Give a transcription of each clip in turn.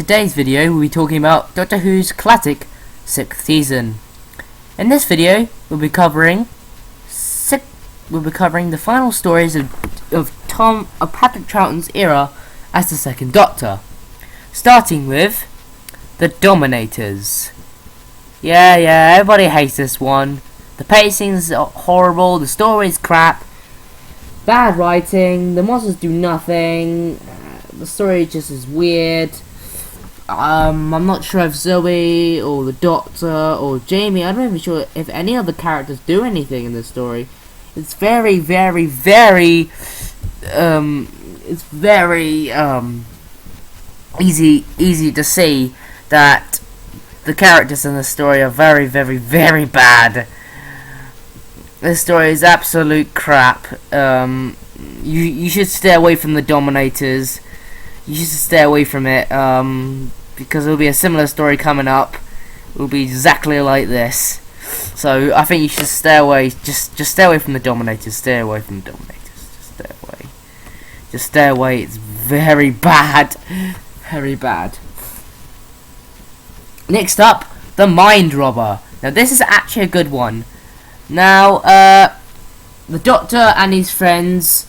today's video we'll be talking about Doctor Who's classic 6th season. In this video we'll be covering the final stories of Patrick Troughton's era as the second Doctor, starting with the Dominators. Yeah, everybody hates this one. The pacing's horrible, the story's crap, bad writing, the monsters do nothing, the story just is weird. I'm not sure if Zoe or the Doctor or Jamie, I'm not even sure if any of the characters do anything in this story. It's very easy to see that the characters in the story are very bad. This story is absolute crap. You should stay away from the Dominators. You should stay away from it, because there'll be a similar story coming up. It will be exactly like this. So I think you should stay away. Just stay away from the Dominators. Stay away from the Dominators. Just stay away. Just stay away. It's very bad. Very bad. Next up, the Mind Robber. Now this is actually a good one. Now, the Doctor and his friends,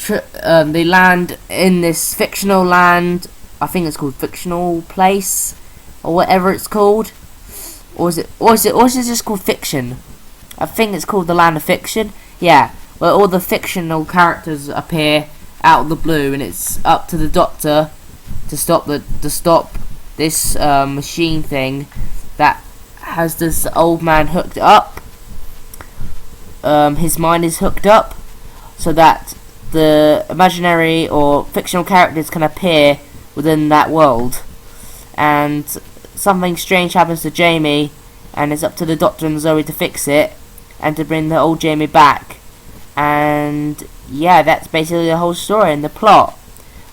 they land in this fictional land. I think it's called Fictional Place, or whatever it's called. Or is it just called Fiction? I think it's called the Land of Fiction. Yeah, where all the fictional characters appear out of the blue, and it's up to the Doctor to stop this machine thing that has this old man hooked up. His mind is hooked up so that the imaginary or fictional characters can appear within that world, and something strange happens to Jamie, and it's up to the Doctor and Zoe to fix it and to bring the old Jamie back. And yeah, that's basically the whole story and the plot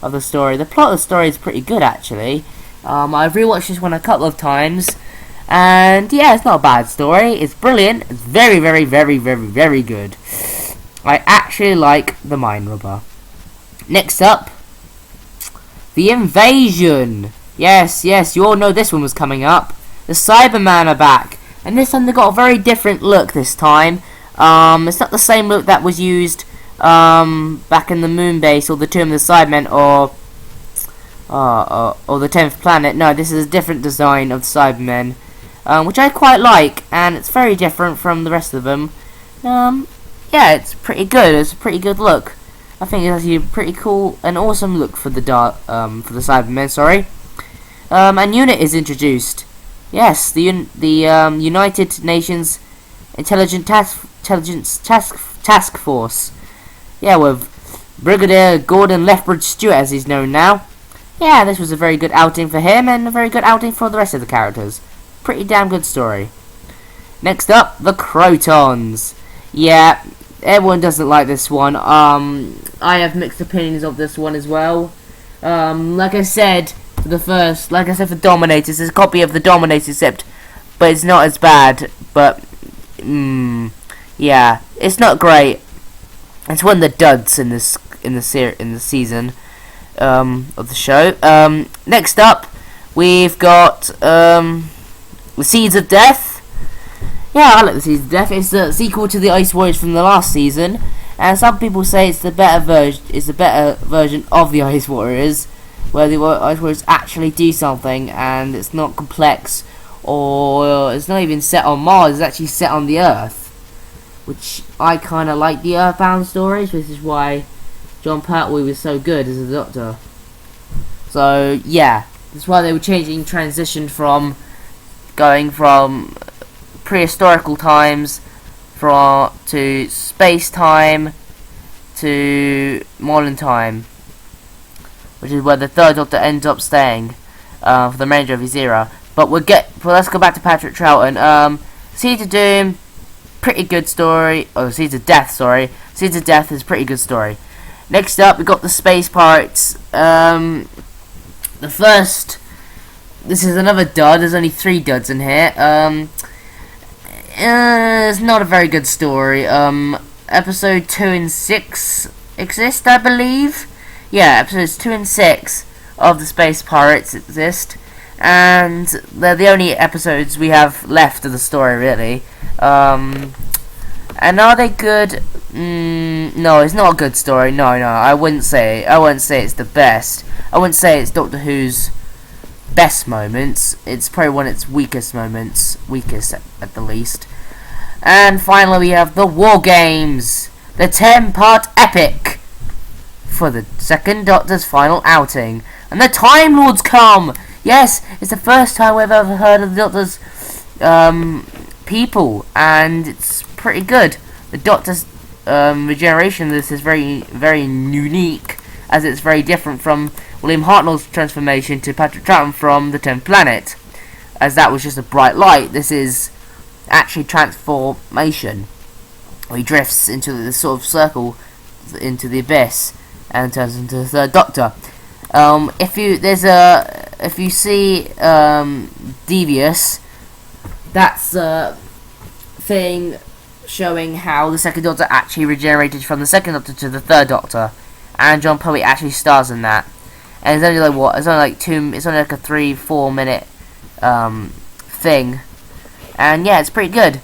of the story. The plot of the story is pretty good actually. I've rewatched this one a couple of times, and yeah, it's not a bad story. It's brilliant. It's very good. I actually like the Mind Robber. Next up, the Invasion. Yes, you all know this one was coming up. The Cybermen are back, and this time they got a very different look this time. It's not the same look that was used back in the Moon Base or the Tomb of the Cybermen or the 10th Planet. No, this is a different design of the Cybermen, which I quite like, and it's very different from the rest of them. Yeah, it's pretty good. It's a pretty good look. I think it's actually a pretty cool and awesome look for the Cybermen. Sorry. And UNIT is introduced. Yes, the United Nations Intelligence Task Force. Yeah, with Brigadier Gordon Lethbridge Stewart, as he's known now. Yeah, this was a very good outing for him, and a very good outing for the rest of the characters. Pretty damn good story. Next up, the Crotons. Yeah, everyone doesn't like this one. I have mixed opinions of this one as well. Like I said for Dominators, there's a copy of the Dominators, but it's not as bad. But yeah, it's not great. It's one of the duds in the season of the show. Next up, we've got the Seeds of Death. Yeah, I like the Seeds of Death. It's the sequel to the Ice Warriors from the last season, and some people say it's the better version. It's the better version of the Ice Warriors, where the Ice Warriors actually do something, and it's not complex, or it's not even set on Mars. It's actually set on the Earth, which I kind of like the Earthbound stories, which is why John Pertwee was so good as a Doctor. So yeah, that's why they were transition from going from prehistorical times to space time to modern time, which is where the third Doctor ends up staying for the remainder of his era. But let's go back to Patrick Troughton. Seeds of Doom, pretty good story. Oh, Seeds of Death, sorry. Seeds of Death is a pretty good story. Next up, we got the Space Pirates. This is another dud. There's only 3 duds in here. It's not a very good story. Episode 2 and 6 exist, I believe. Yeah, episodes 2 and 6 of the space pirates exist, and they're the only episodes we have left of the story, really. And are they good? No, it's not a good story. No, I wouldn't say it's the best. I wouldn't say it's Doctor Who's best moments. It's probably one of its weakest moments, weakest at the least. And finally, we have the War Games, the 10-part epic for the second Doctor's final outing, and the Time Lords come. Yes, it's the first time we've ever heard of the Doctor's people, and it's pretty good. The Doctor's regeneration of this is very, very unique, as it's very different from William Hartnell's transformation to Patrick Troughton from the 10th Planet, as that was just a bright light. This is actually transformation. He drifts into the sort of circle, into the abyss, and turns into the third Doctor. If you see Devious, that's a thing showing how the second Doctor actually regenerated from the second Doctor to the third Doctor, and John Poe actually stars in that. And it's only like what? It's only like it's only like a 3-4 minute thing, and yeah, it's pretty good.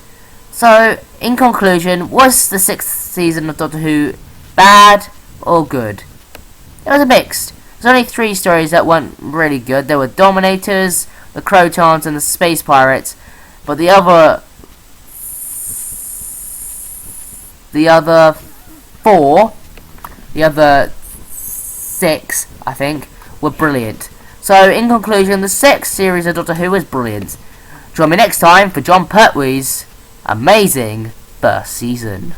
So, in conclusion, was the 6th season of Doctor Who bad or good? It was a mixed. There's only 3 stories that weren't really good. There were Dominators, the Crotons, and the Space Pirates. But the other 6, I think, were brilliant. So, in conclusion, the 6th series of Doctor Who was brilliant. Join me next time for John Pertwee's amazing first season.